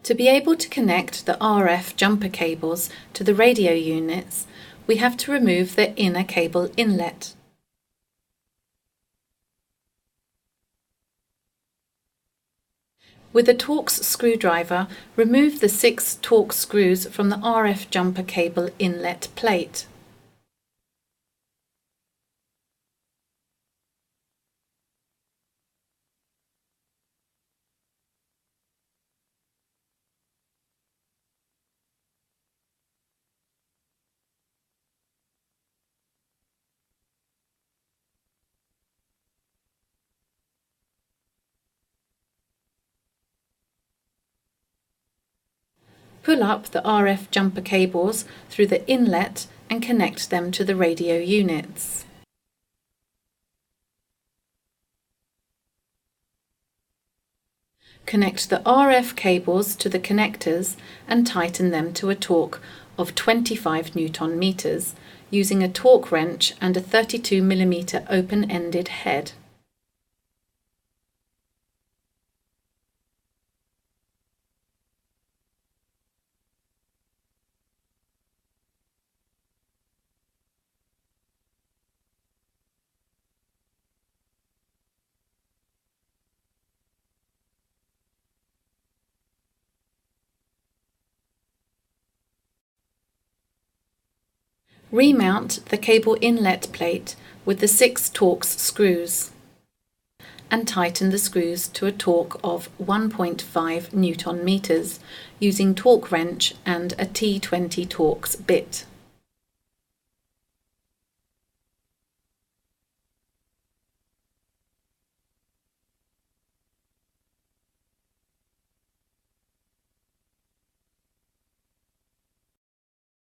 To be able to connect the RF jumper cables to the radio units, we have to remove the inner cable inlet. With a Torx screwdriver, remove the 6 Torx screws from the RF jumper cable inlet plate. Pull up the RF jumper cables through the inlet and connect them to the radio units. Connect the RF cables to the connectors and tighten them to a torque of 25 Newton meters using a torque wrench and a 32 mm open-ended head. Remount the cable inlet plate with the 6 Torx screws and tighten the screws to a torque of 1.5 Newton meters using torque wrench and a T20 Torx bit.